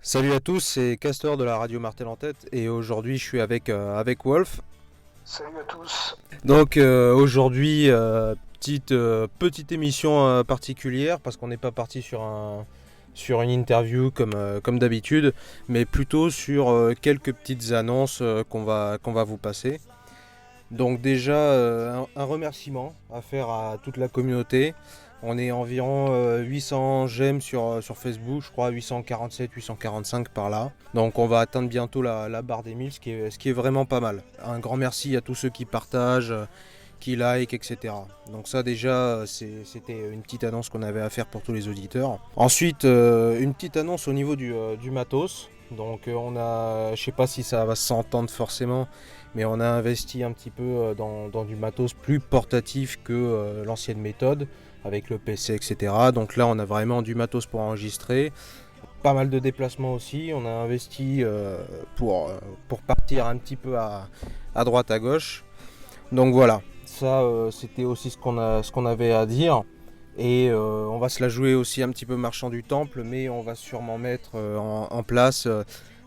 Salut à tous, c'est Castor de la radio Martel en tête et aujourd'hui je suis avec Wolf. Salut à tous. Donc aujourd'hui petite émission particulière parce qu'on n'est pas parti sur une interview comme d'habitude, mais plutôt sur quelques petites annonces qu'on va vous passer. Donc déjà un remerciement à faire à toute la communauté. On est environ 800 j'aime sur Facebook, je crois 847, 845 par là. Donc on va atteindre bientôt la barre des 1000, ce qui est vraiment pas mal. Un grand merci à tous ceux qui partagent, qui like, etc. Donc ça déjà c'était une petite annonce qu'on avait à faire pour tous les auditeurs. Ensuite une petite annonce au niveau du matos. Donc on a, je sais pas si ça va s'entendre forcément, mais on a investi un petit peu dans du matos plus portatif que l'ancienne méthode avec le PC, etc. Donc là on a vraiment du matos pour enregistrer. Pas mal de déplacements aussi, on a investi pour partir un petit peu à droite à gauche. Donc voilà, ça c'était aussi ce qu'on avait à dire. Et on va se la jouer aussi un petit peu marchand du temple, mais on va sûrement mettre en place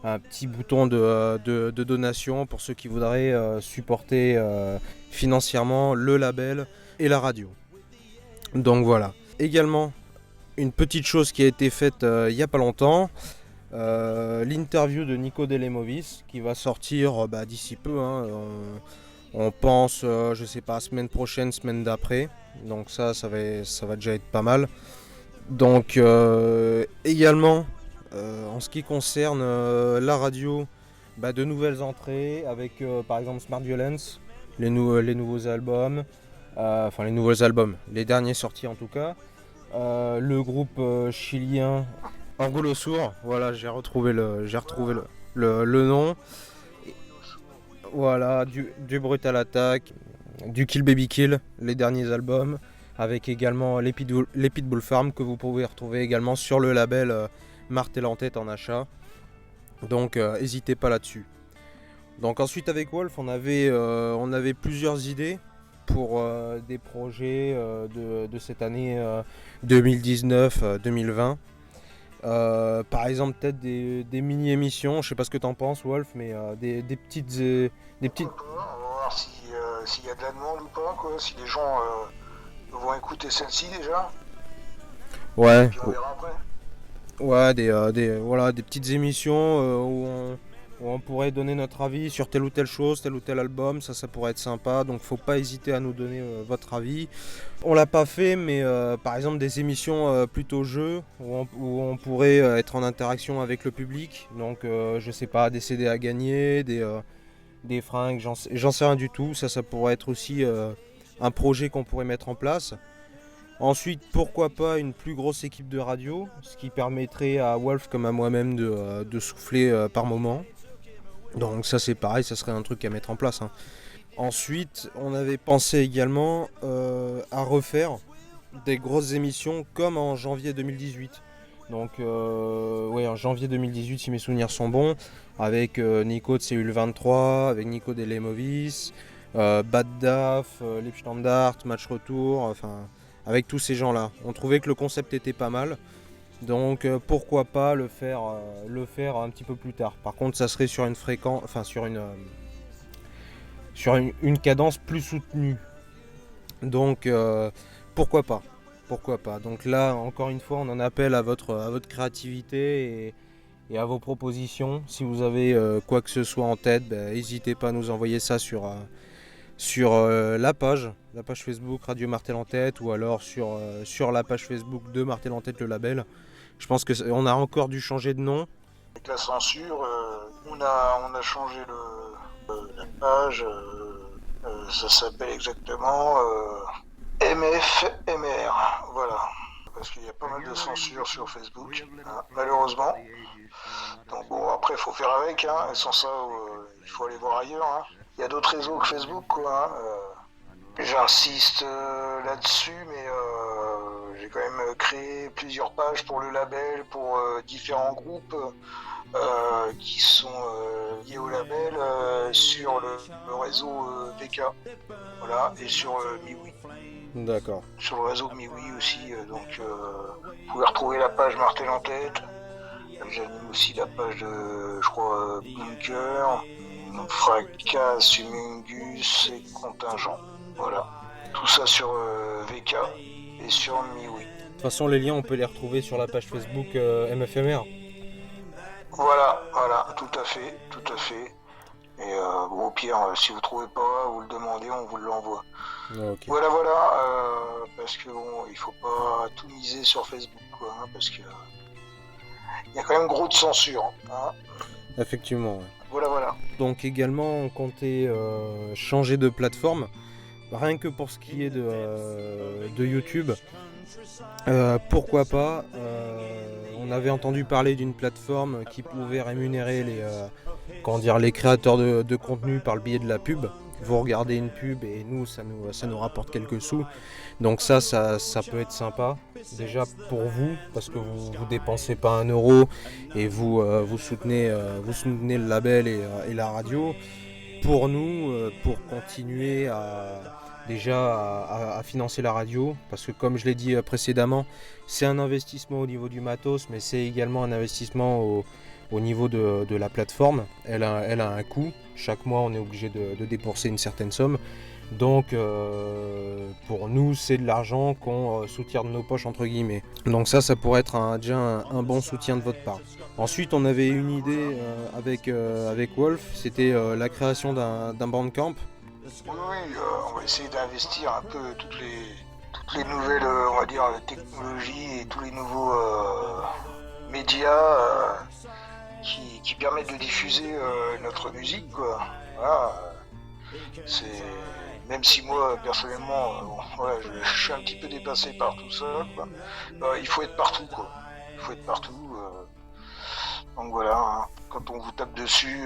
un petit bouton de donation pour ceux qui voudraient supporter financièrement le label et la radio. Donc voilà. Également, une petite chose qui a été faite il n'y a pas longtemps, l'interview de Nico Delemovis qui va sortir d'ici peu. On pense, je sais pas, semaine prochaine, semaine d'après. Donc ça va déjà être pas mal. Donc également, en ce qui concerne la radio, de nouvelles entrées avec par exemple Smart Violence, les nouveaux albums, enfin les nouveaux albums, les derniers sortis en tout cas. Le groupe chilien Angulo Sourd, voilà, j'ai retrouvé le nom. Voilà, du Brutal Attack, du Kill Baby Kill, les derniers albums, avec également les Pitbull Farm que vous pouvez retrouver également sur le label Martel en tête en achat. Donc n'hésitez pas là-dessus. Donc ensuite avec Wolf, on avait plusieurs idées pour des projets de cette année 2019-2020. Par exemple peut-être des mini-émissions, je sais pas ce que t'en penses Wolf, mais des petites... des petites... Pourquoi pas? On va voir si, s'il y a de la demande ou pas, quoi. Si les gens vont écouter celle-ci déjà. Et Ouais, puis on verra après. ouais, voilà, des petites émissions où on pourrait donner notre avis sur telle ou telle chose, tel ou tel album, ça pourrait être sympa, donc faut pas hésiter à nous donner votre avis. On l'a pas fait, mais par exemple des émissions plutôt jeux, où on pourrait être en interaction avec le public, donc je sais pas, des CD à gagner, des fringues, j'en sais rien du tout, ça pourrait être aussi un projet qu'on pourrait mettre en place. Ensuite, pourquoi pas une plus grosse équipe de radio, ce qui permettrait à Wolf comme à moi-même de souffler par moment. Donc ça c'est pareil, ça serait un truc à mettre en place, hein. Ensuite, on avait pensé également à refaire des grosses émissions comme en janvier 2018. Donc ouais, en janvier 2018 si mes souvenirs sont bons, avec Nico de Cellule 23, avec Nico Delemovis, Bad Daf, Lip Standard, Match Retour, enfin avec tous ces gens-là. On trouvait que le concept était pas mal, donc pourquoi pas le faire un petit peu plus tard. Par contre, ça serait sur une fréquence, enfin sur une cadence plus soutenue. Donc pourquoi pas. Pourquoi pas. Donc là, encore une fois, on en appelle à votre créativité et à vos propositions. Si vous avez quoi que ce soit en tête, n'hésitez pas à nous envoyer ça sur la page Facebook Radio Martel en tête, ou alors sur la page Facebook de Martel en tête le label. Je pense qu'on a encore dû changer de nom. Avec la censure, on a changé la page. Ça s'appelle exactement MFMR. Voilà. Parce qu'il y a pas mal de censure sur Facebook, hein, malheureusement. Donc bon, après, il faut faire avec. Hein, et sans ça, il faut aller voir ailleurs. Hein. Il y a d'autres réseaux que Facebook, quoi. Hein, j'insiste là-dessus, mais j'ai quand même créé plusieurs pages pour le label, pour différents groupes qui sont liés au label sur le réseau VK, voilà, et sur MiWi. D'accord. Sur le réseau MiWi aussi, donc vous pouvez retrouver la page Martel en tête, J'anime aussi la page de, je crois, Bunker, Fracas, Humungus et Contingent. Voilà. Tout ça sur VK et sur MiWi. De toute façon, les liens, on peut les retrouver sur la page Facebook MFMR. Voilà, tout à fait, tout à fait. Et bon, au pire, si vous trouvez pas, vous le demandez, on vous l'envoie. Ok. Voilà, parce que bon, il faut pas tout miser sur Facebook, quoi, hein, parce que il y a quand même gros de censure, hein. Effectivement. Ouais. Voilà. Donc également, on comptait changer de plateforme, rien que pour ce qui est de YouTube. Pourquoi pas on avait entendu parler d'une plateforme qui pouvait rémunérer les créateurs de contenu par le biais de la pub. Vous regardez une pub et ça nous rapporte quelques sous. Donc ça peut être sympa. Déjà pour vous, parce que vous ne dépensez pas 1 € et vous soutenez le label et la radio. Pour nous, pour continuer à financer la radio, parce que comme je l'ai dit précédemment, c'est un investissement au niveau du matos, mais c'est également un investissement au niveau de la plateforme. Elle a un coût. Chaque mois, on est obligé de débourser une certaine somme. Donc, pour nous, c'est de l'argent qu'on soutient de nos poches, entre guillemets. Donc ça pourrait être déjà un bon soutien de votre part. Ensuite, on avait une idée avec Wolf, c'était la création d'un bandcamp. Oui, on va essayer d'investir un peu toutes les nouvelles, on va dire, technologies et tous les nouveaux médias qui permettent de diffuser notre musique, quoi. Voilà. C'est même si moi personnellement, voilà, je suis un petit peu dépassé par tout ça, quoi. Il faut être partout, quoi. Il faut être partout. Donc voilà, hein. Quand on vous tape dessus,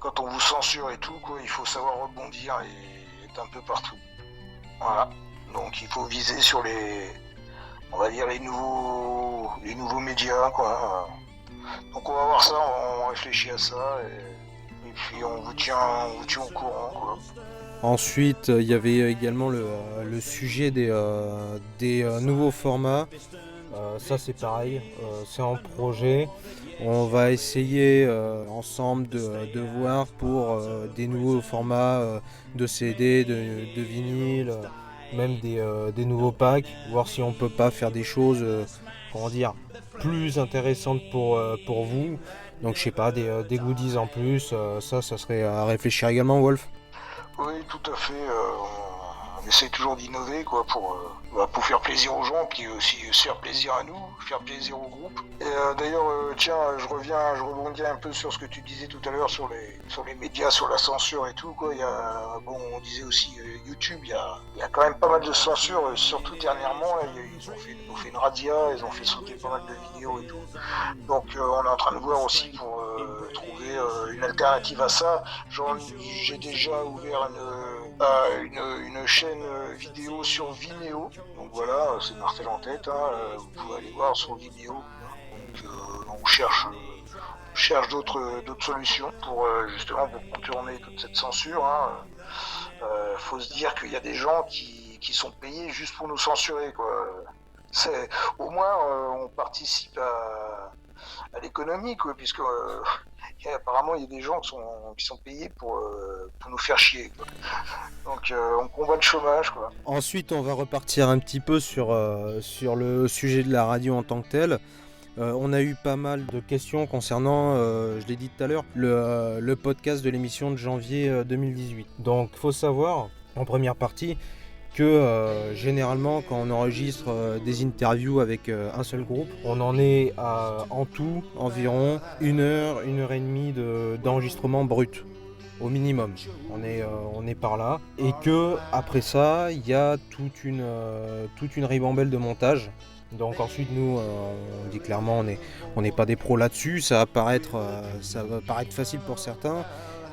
quand on vous censure et tout, quoi, il faut savoir rebondir et être un peu partout. Voilà. Donc il faut viser sur on va dire les nouveaux médias, quoi. Donc on va voir ça, on réfléchit à ça et puis on vous tient au courant, quoi. Ensuite, il y avait également le sujet des nouveaux formats. Ça c'est pareil, c'est en projet. On va essayer ensemble de voir pour des nouveaux formats de CD, de vinyle, même des nouveaux packs, voir si on peut pas faire des choses plus intéressantes pour vous. Donc je sais pas, des goodies en plus, ça serait à réfléchir également, Wolf. Oui, tout à fait. On essaie toujours d'innover, quoi, pour faire plaisir aux gens, puis aussi se faire plaisir à nous, faire plaisir au groupe. Et d'ailleurs, tiens, je rebondis un peu sur ce que tu disais tout à l'heure sur les médias, sur la censure et tout, quoi. On disait aussi YouTube, il y a quand même pas mal de censure, surtout dernièrement. Là, ils ont fait une razzia, ils ont fait sauter pas mal de vidéos et tout. Donc on est en train de voir aussi pour trouver une alternative à ça. J'ai déjà ouvert une chaîne vidéo sur Vimeo. Donc voilà, c'est Martel en tête, hein, vous pouvez aller voir sur Vimeo. Donc on cherche d'autres solutions pour justement pour contourner toute cette censure, hein. Faut se dire qu'il y a des gens qui sont payés juste pour nous censurer, quoi. Au moins on participe à l'économie, quoi, puisque apparemment il y a des gens qui sont payés pour nous faire chier, quoi. Donc on combat le chômage, quoi. Ensuite, on va repartir un petit peu sur le sujet de la radio en tant que tel. On a eu pas mal de questions concernant, je l'ai dit tout à l'heure, le podcast de l'émission de janvier 2018. Donc, faut savoir, en première partie, que généralement, quand on enregistre des interviews avec un seul groupe, on en est à, en tout, environ 1 heure et demie d'enregistrement brut. Au minimum, on est par là. Et que après ça, il y a toute une ribambelle de montage. Donc ensuite, nous, on dit clairement, on n'est pas des pros là-dessus. Ça va paraître facile pour certains,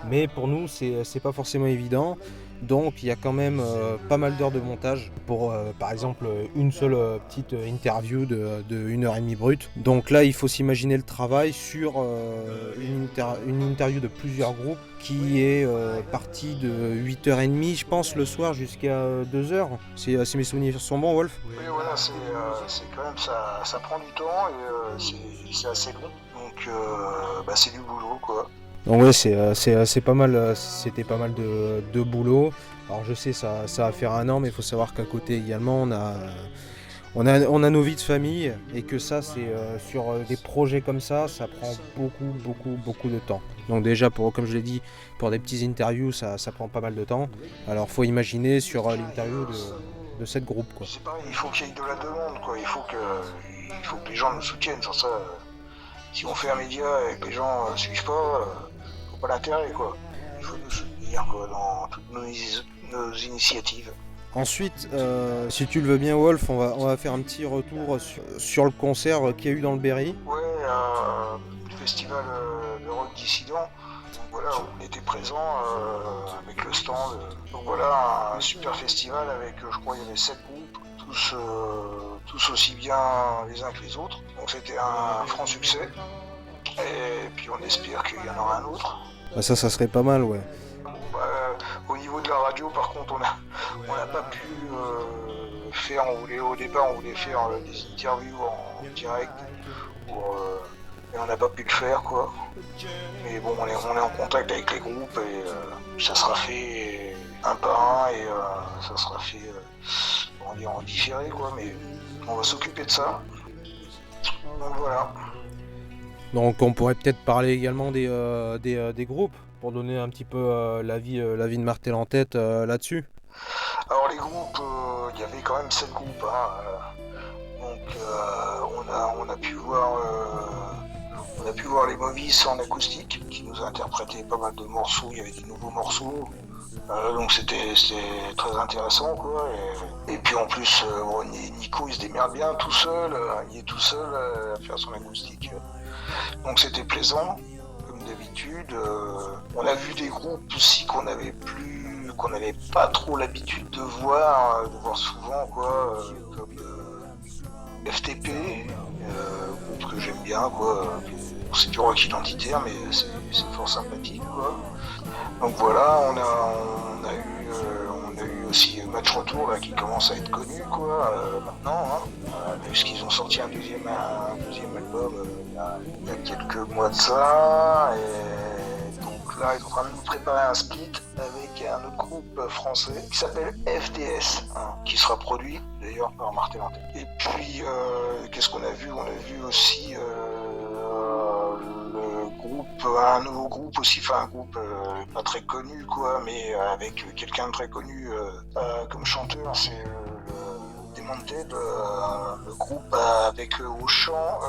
mais pour nous, c'est pas forcément évident. Donc il y a quand même pas mal d'heures de montage pour par exemple une seule petite interview de 1h30 brute. Donc là il faut s'imaginer le travail sur une interview de plusieurs groupes qui est partie de 8h30 je pense le soir jusqu'à 2h. Si mes souvenirs sont bons, Wolf. Oui, voilà, c'est quand même, ça prend du temps et c'est assez long. Donc c'est du boulot quoi. Donc ouais, c'est pas mal, c'était pas mal de boulot. Alors je sais, ça va faire 1 an, mais il faut savoir qu'à côté également, on a nos vies de famille et que ça, c'est sur des projets comme ça prend beaucoup de temps. Donc déjà, comme je l'ai dit, pour des petites interviews, ça prend pas mal de temps. Alors faut imaginer sur l'interview de 7 groupes, quoi. C'est pareil, il faut qu'il y ait de la demande, quoi. Il faut que les gens nous soutiennent. Sans ça, si on fait un média et que les gens suivent pas, faut pas l'intérêt, quoi. Il faut nous soutenir, quoi, dans toutes nos initiatives. Ensuite, si tu le veux bien, Wolf, on va faire un petit retour sur le concert qu'il y a eu dans le Berry. Ouais, le festival de rock dissident. Donc voilà, on était présent avec le stand. Donc voilà, un super festival avec, je crois, il y avait 7 groupes, tous aussi bien les uns que les autres. Donc c'était un franc succès. Et puis on espère qu'il y en aura un autre. Bah ça serait pas mal, ouais. Au niveau de la radio, par contre, on n'a pas pu faire. Au départ, on voulait faire des interviews en direct, mais on n'a pas pu le faire, quoi. Mais bon, on est en contact avec les groupes et ça sera fait un par un et ça sera fait, en différé, quoi. Mais on va s'occuper de ça. Donc voilà. Donc on pourrait peut-être parler également des groupes pour donner un petit peu l'avis de Martel en tête là-dessus. Alors les groupes, il y avait quand même 7 groupes, hein, donc on a pu voir les Movies en acoustique qui nous a interprété pas mal de morceaux, il y avait des nouveaux morceaux, donc c'était très intéressant quoi. Et puis en plus Nico il se démerde bien tout seul, il est tout seul à faire son acoustique, donc c'était plaisant comme d'habitude. On a vu des groupes aussi qu'on n'avait pas trop l'habitude de voir souvent quoi, comme FTP, groupe que j'aime bien quoi. C'est du rock identitaire mais c'est fort sympathique quoi. Donc voilà, on a eu aussi Match Retour là qui commence à être connu quoi maintenant, hein, puisqu'ils ont sorti un deuxième album il y a quelques mois de ça. Et donc là ils sont en train de nous préparer un split avec un autre groupe français qui s'appelle FDS, hein, qui sera produit d'ailleurs par Martel en tête. Et puis qu'est-ce qu'on a vu? On a vu aussi un nouveau groupe aussi, enfin un groupe pas très connu quoi, mais avec quelqu'un de très connu comme chanteur, c'est Demonted, le groupe avec au chant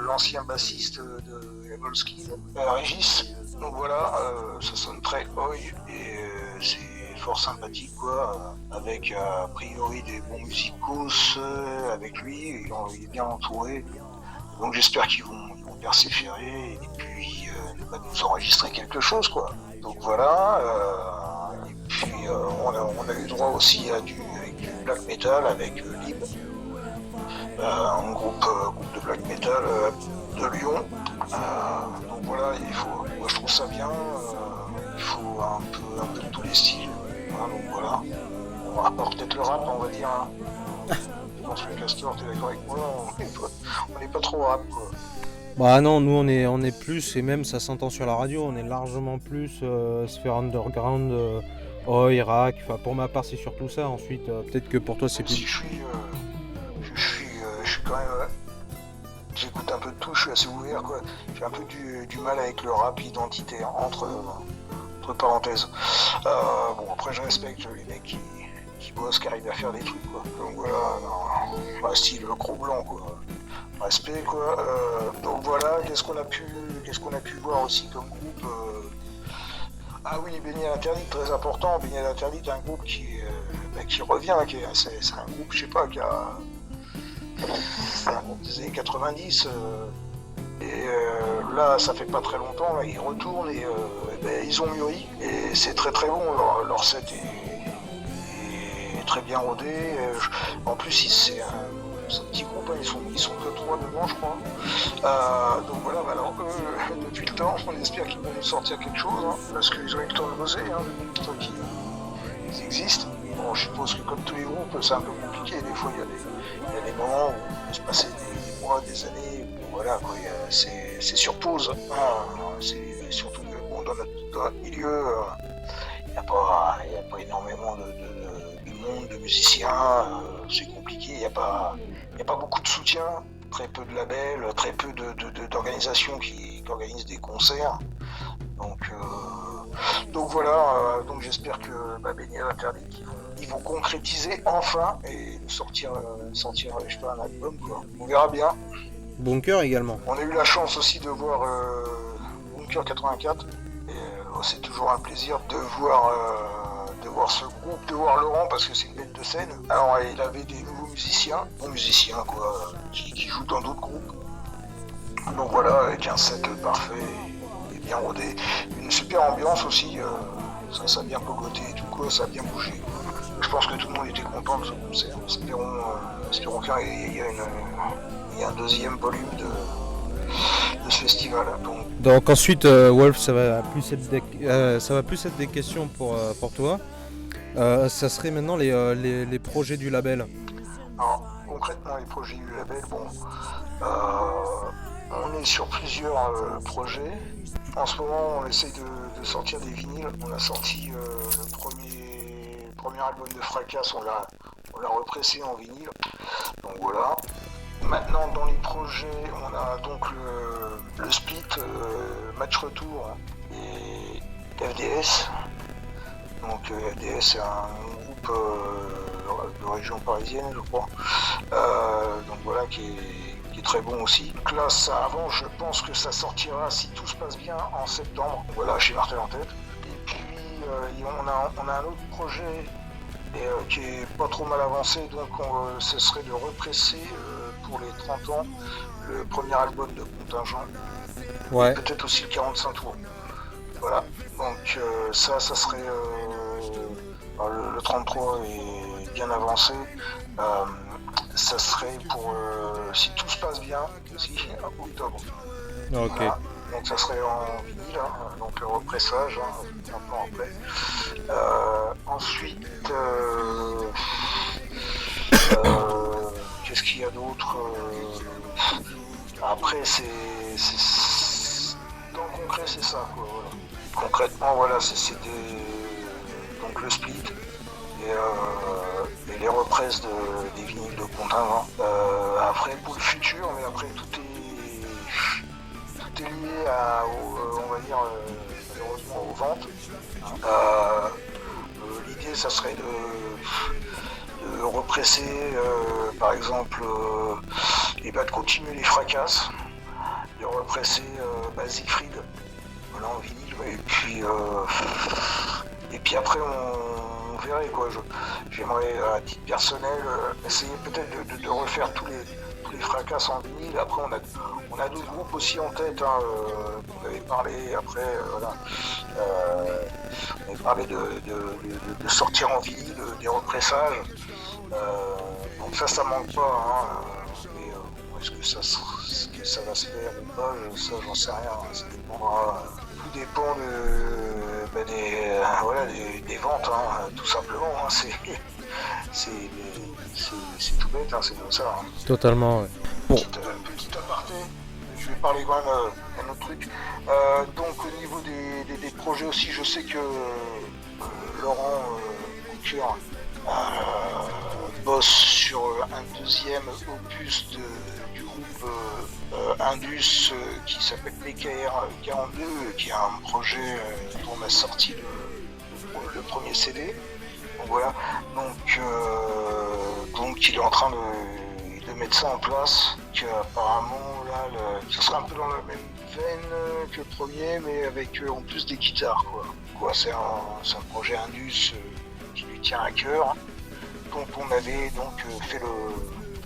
l'ancien bassiste de Evolski, Régis. Donc voilà, ça sonne très oi et c'est fort sympathique quoi, avec a priori des bons musicos avec lui, il est bien entouré. Donc j'espère qu'ils vont persévérer et puis nous enregistrer quelque chose quoi. Donc voilà, et puis on a eu droit aussi à du black metal avec Lib, un groupe de black metal de Lyon. Donc voilà, moi je trouve ça bien, il faut un peu de tous les styles. Hein, donc voilà, on rapporte peut-être le rap on va dire. Hein. Je pense que Castor, t'es d'accord avec moi, on n'est pas trop rap quoi. Bah non, nous on est plus, et même ça s'entend sur la radio, on est largement plus sphère underground, oi, rack, enfin pour ma part c'est surtout ça, ensuite peut-être que pour toi c'est plus... Si je suis quand même... j'écoute un peu de tout, je suis assez ouvert quoi, j'ai un peu du mal avec le rap identitaire, entre parenthèses. Bon après je respecte les mecs qui bossent, qui arrivent à faire des trucs quoi, donc voilà, style gros blanc quoi. Respect quoi. Donc voilà, qu'est-ce qu'on a pu voir aussi comme groupe. Ah oui, Baignade Interdite, très important. Baignade Interdite, un groupe qui revient, c'est un groupe, je sais pas, c'est un groupe des années 90. Et là, ça fait pas très longtemps, là, ils retournent et ils ont mûri. Et c'est très très bon, leur set très bien rodé. En plus, c'est un petit groupe, hein, ils sont que 3 devant, je crois. Donc voilà, alors depuis le temps, on espère qu'ils vont nous sortir quelque chose, hein, parce qu'ils ont eu le temps de bosser, hein, depuis le temps qu'ils existent. Bon, je suppose que comme tous les groupes, c'est un peu compliqué. Des fois, il y a des moments où il peut se passer des mois, des années, où voilà, quoi, c'est sur pause. Hein, c'est surtout que bon, dans notre milieu, il n'y a pas énormément de monde, de musiciens, c'est compliqué, il n'y a pas beaucoup de soutien, très peu de labels, très peu d'organisations qui organisent des concerts. Donc voilà, donc j'espère que Baignade Interdite, ils vont concrétiser enfin et sortir je sais pas, un album, quoi. On verra bien. Bunker également. On a eu la chance aussi de voir Bunker 84. Et, c'est toujours un plaisir de voir ce groupe, de voir Laurent, parce que c'est une bête de scène. Alors il avait des nouveaux musiciens, bons musiciens quoi, qui jouent dans d'autres groupes. Donc voilà, avec un set parfait et bien rodé. Une super ambiance aussi, ça a bien pogoté et tout quoi, ça a bien bougé. Je pense que tout le monde était content de ce concert. Espérons qu'il y a un deuxième volume de ce festival. Donc ensuite, Wolf, ça va plus être des questions pour toi. Ça serait maintenant les projets du label. Alors, concrètement, les projets du label, bon, on est sur plusieurs projets. En ce moment, on essaye de sortir des vinyles. On a sorti le premier album de Fracas, on l'a repressé en vinyle. Donc voilà. Maintenant, dans les projets, on a donc le split Match Retour et FDS. Donc FDS, c'est un groupe de région parisienne, je crois. Donc voilà, qui est très bon aussi. Donc là, ça avance, je pense que ça sortira, si tout se passe bien, en septembre. Donc voilà, chez Martel en tête. Et puis, on a un autre projet qui est pas trop mal avancé, donc ce serait de represser pour les 30 ans le premier album de Contingent. Ouais. Peut-être aussi le 45 tours. Voilà, donc ça serait le 33 est bien avancé. Ça serait pour, si tout se passe bien, aussi octobre. Ok. Voilà. Donc ça serait en vinyle, hein, donc repressage, hein, un peu après. Ensuite, qu'est-ce qu'il y a d'autre Après, dans le concret, c'est ça, quoi. Voilà. Concrètement, voilà, donc le split et les represses des vinyles de Contingent. Après, pour le futur, mais après, tout est lié on va dire, malheureusement, aux ventes. L'idée, ça serait de represser, par exemple, et de continuer les Fracas, de represser Siegfried, voilà, en vinyle, et puis après on verrait quoi. J'aimerais à titre personnel essayer peut-être de refaire tous les Fracas en vinyle. Après on a d'autres groupes aussi en tête, hein, on avait parlé après, voilà. On avait parlé de sortir en vinyle des repressages. Donc ça manque pas, hein, mais est-ce que ça va se faire ou pas, ça j'en sais rien, ça dépendra. Tout dépend des ventes, hein, tout simplement. Hein, c'est tout bête, hein, c'est comme ça. Hein. Totalement, ouais. Bon. Petit aparté, je vais parler quand même d'un autre truc. Donc au niveau des projets aussi, je sais que Laurent Couture bosse sur un deuxième opus du groupe Indus qui s'appelle BKR 42, qui est un projet dont on a sorti le premier CD. Donc voilà, donc il est en train de mettre ça en place, qu'apparemment là, ça sera un peu dans la même veine que le premier, mais avec en plus des guitares quoi. C'est un projet Indus qui lui tient à cœur. Donc on avait donc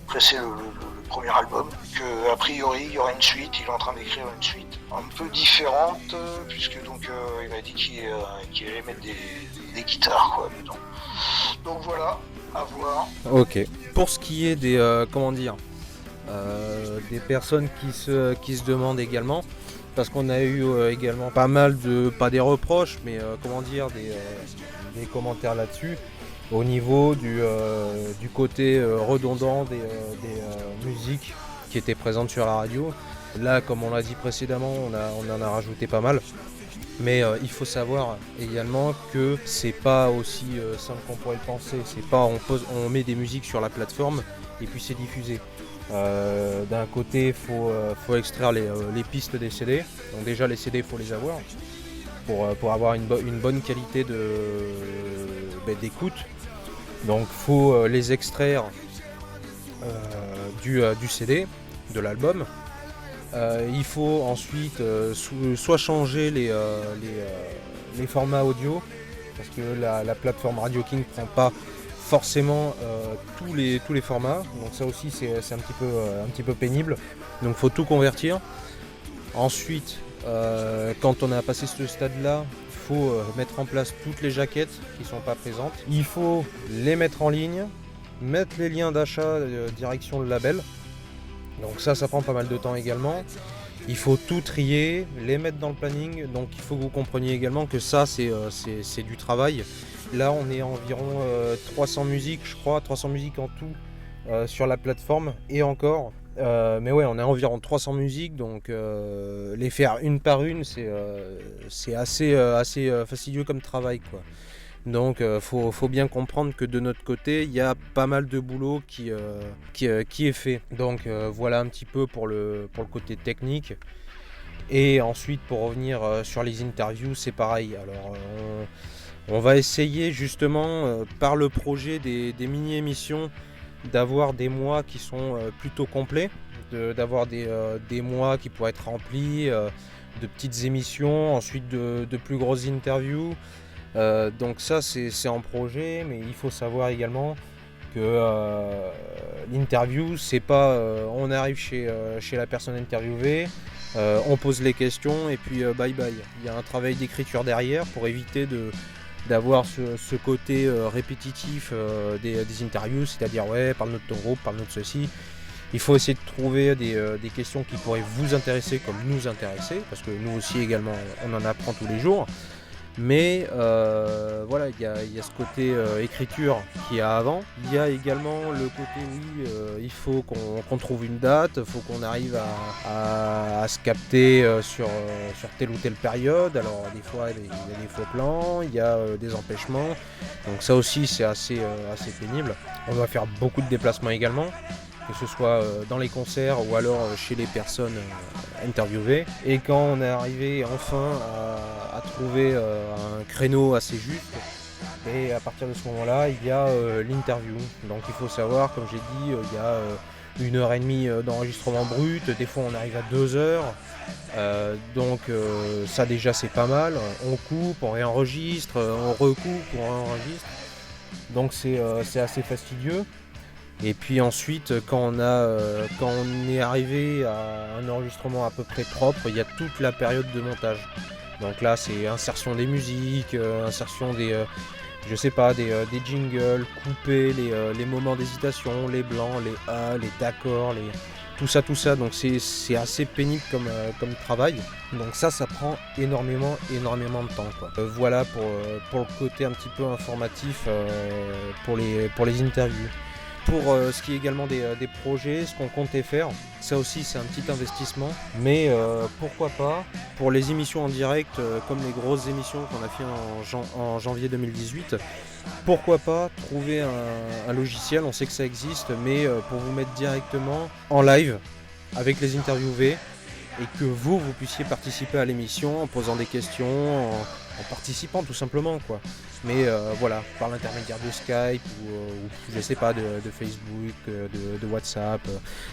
pressé le premier album, que a priori il y aura une suite, il est en train d'écrire une suite un peu différente, puisque donc il a dit qu'il allait mettre des guitares quoi dedans. Donc voilà, À voir. Ok. Pour ce qui est des des personnes qui se demandent également, parce qu'on a eu également pas mal de, pas des reproches, mais des commentaires là-dessus, au niveau du côté redondant des musiques qui étaient présentes sur la radio. Là, comme on l'a dit précédemment, on en a rajouté pas mal. Mais il faut savoir également que c'est pas aussi simple qu'on pourrait le penser. C'est pas on met des musiques sur la plateforme et puis c'est diffusé. D'un côté, faut extraire les pistes des CD. Donc déjà les CD, il faut les avoir pour avoir une bonne qualité d'écoute. Donc faut les extraire du CD, de l'album. Il faut ensuite soit changer les formats audio, parce que la plateforme Radio King ne prend pas forcément tous les formats, donc ça aussi c'est un petit peu pénible, donc il faut tout convertir. Ensuite, quand on a passé ce stade-là, il faut mettre en place toutes les jaquettes qui ne sont pas présentes. Il faut les mettre en ligne, mettre les liens d'achat direction le label. Donc ça prend pas mal de temps également. Il faut tout trier, les mettre dans le planning. Donc il faut que vous compreniez également que ça c'est du travail. Là on est environ 300 musiques, je crois, 300 musiques en tout sur la plateforme et encore. Mais ouais, on a environ 300 musiques, donc les faire une par une, c'est assez fastidieux comme travail, quoi. Donc faut bien comprendre que de notre côté, il y a pas mal de boulot qui est fait. Donc voilà un petit peu pour le côté technique. Et ensuite, pour revenir sur les interviews, c'est pareil. Alors on va essayer justement par le projet des mini-émissions d'avoir des mois qui sont plutôt complets, d'avoir des mois qui pourraient être remplis de petites émissions, ensuite de plus grosses interviews. Donc ça c'est en projet, mais il faut savoir également que l'interview c'est pas on arrive chez la personne interviewée, on pose les questions et puis bye bye. Il y a un travail d'écriture derrière pour éviter d'avoir ce côté répétitif des interviews, c'est-à-dire ouais, parle-nous de ton groupe, parle-nous de ceci. Il faut essayer de trouver des questions qui pourraient vous intéresser comme nous intéresser, parce que nous aussi également on en apprend tous les jours. Mais voilà, il y a ce côté écriture qu'il y a avant. Il y a également le côté oui, il faut qu'on trouve une date, il faut qu'on arrive à se capter sur telle ou telle période. Alors des fois il y a des faux plans, il y a des empêchements. Donc ça aussi c'est assez pénible. On doit faire beaucoup de déplacements également, que ce soit dans les concerts ou alors chez les personnes interviewées. Et quand on est arrivé enfin à trouver un créneau assez juste, et à partir de ce moment-là, il y a l'interview. Donc il faut savoir, comme j'ai dit, il y a 1h30 d'enregistrement brut, des fois on arrive à 2h. Donc ça déjà c'est pas mal. On coupe, on réenregistre, on recoupe, on réenregistre. Donc c'est assez fastidieux. Et puis ensuite, quand on est arrivé à un enregistrement à peu près propre, il y a toute la période de montage. Donc là, c'est insertion des musiques, insertion des jingles, couper les moments d'hésitation, les blancs, les A, les d'accords, tout ça. Donc c'est assez pénible comme travail. Donc ça prend énormément de temps, quoi. Voilà pour le côté un petit peu informatif pour les interviews. Pour ce qui est également des projets, ce qu'on comptait faire, ça aussi c'est un petit investissement, mais pourquoi pas, pour les émissions en direct, comme les grosses émissions qu'on a fait en janvier 2018, pourquoi pas trouver un logiciel, on sait que ça existe, mais pour vous mettre directement en live avec les interviewés, et que vous puissiez participer à l'émission en posant des questions, en participant tout simplement, quoi. Mais voilà, par l'intermédiaire de Skype ou je sais pas, de Facebook, de WhatsApp,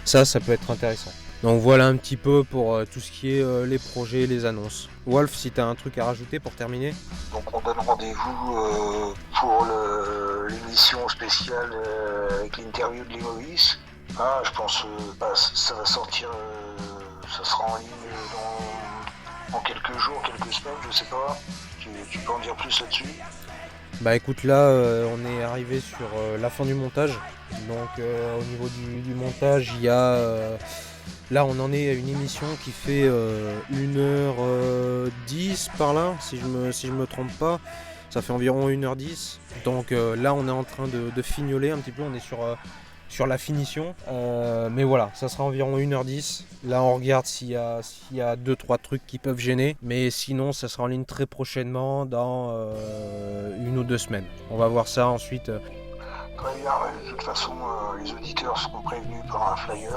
ça peut être intéressant. Donc voilà un petit peu pour tout ce qui est les projets, les annonces. Wolf, si tu as un truc à rajouter pour terminer. Donc on donne rendez-vous pour l'émission spéciale avec l'interview de Limovis. Ah, je pense que ça va sortir, ça sera en ligne dans quelques jours, quelques semaines, je sais pas. Tu peux en dire plus là-dessus? Bah écoute, là on est arrivé sur la fin du montage. Donc au niveau du montage, il y a là on en est à une émission qui fait 1h10 par là, si je me trompe pas. Ça fait environ 1h10. Donc là on est en train de fignoler un petit peu, on est sur la finition. Mais voilà, ça sera environ 1h10. Là on regarde s'il y a 2-3 trucs qui peuvent gêner. Mais sinon ça sera en ligne très prochainement dans 1 ou 2 semaines. On va voir ça ensuite. Très bien, ouais, de toute façon, les auditeurs seront prévenus par un flyer.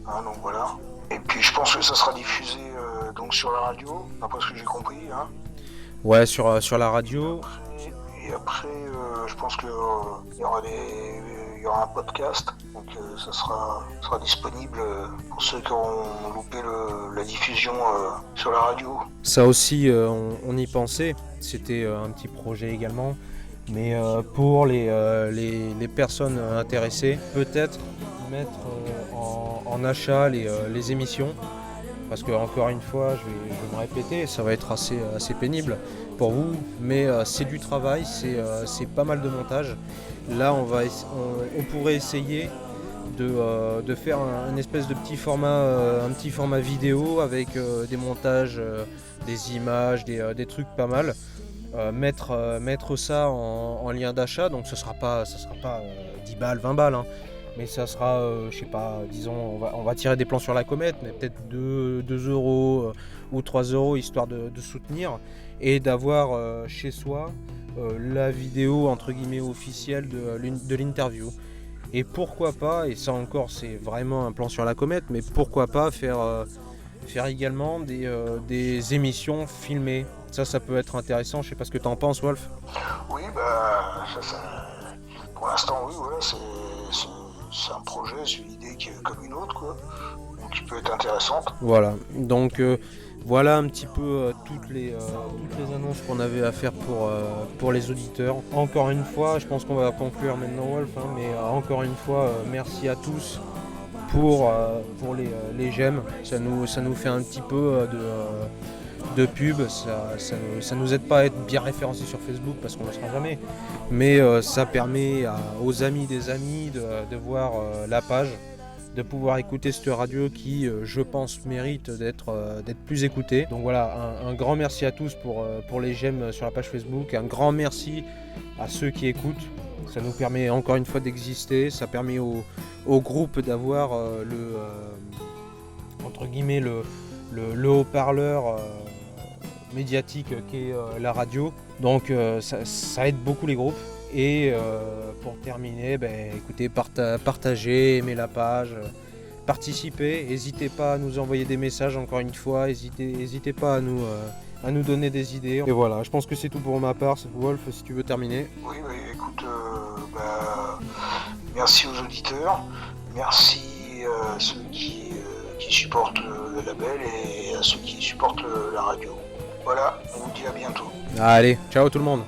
Hein, donc voilà. Et puis je pense que ça sera diffusé donc sur la radio, d'après ce que j'ai compris. Hein. Ouais, sur la radio. Et après, je pense qu'il y aura un podcast, donc ça sera disponible pour ceux qui auront loupé la diffusion sur la radio. Ça aussi, on y pensait. C'était un petit projet également. Mais pour les personnes intéressées, peut-être mettre en achat les émissions. Parce que encore une fois, je vais me répéter, ça va être assez pénible pour vous, mais c'est du travail, c'est pas mal de montage. Là, on pourrait essayer de faire un espèce de petit format vidéo avec des montages, des images, des trucs pas mal. Mettre ça en lien d'achat, donc ce sera pas 10 balles, 20 balles, hein. Mais ça sera, je sais pas, disons, on va tirer des plans sur la comète, mais peut-être 2 euros ou 3 euros, histoire de soutenir et d'avoir chez soi la vidéo entre guillemets officielle de l'interview. Et pourquoi pas, et ça encore c'est vraiment un plan sur la comète, mais pourquoi pas faire également des émissions filmées. Ça peut être intéressant, je sais pas ce que t'en penses, Wolf. Oui, bah, pour l'instant, oui, voilà, c'est un projet, c'est une idée qui est comme une autre, quoi, donc qui peut être intéressante. Voilà, donc voilà un petit peu toutes les annonces qu'on avait à faire pour les auditeurs. Encore une fois, je pense qu'on va conclure maintenant, Wolf, hein, mais encore une fois, merci à tous pour les j'aime. Ça nous fait un petit peu de pub, ça nous aide pas à être bien référencé sur Facebook parce qu'on ne le sera jamais, mais ça permet aux amis des amis de voir la page, de pouvoir écouter cette radio qui je pense mérite d'être plus écoutée. Donc voilà, un grand merci à tous pour les j'aime sur la page Facebook, un grand merci à ceux qui écoutent, ça nous permet encore une fois d'exister, ça permet au groupe d'avoir entre guillemets le haut-parleur médiatique qu'est la radio. Donc ça aide beaucoup les groupes. Et pour terminer, écoutez, partagez, aimez la page, participez. N'hésitez pas à nous envoyer des messages encore une fois. N'hésitez pas à nous donner des idées. Et voilà, je pense que c'est tout pour ma part. Wolf, si tu veux terminer. Oui, écoute, merci aux auditeurs, merci à ceux qui supportent le label et à ceux qui supportent la radio. Voilà, on vous dit à bientôt. Allez, ciao tout le monde.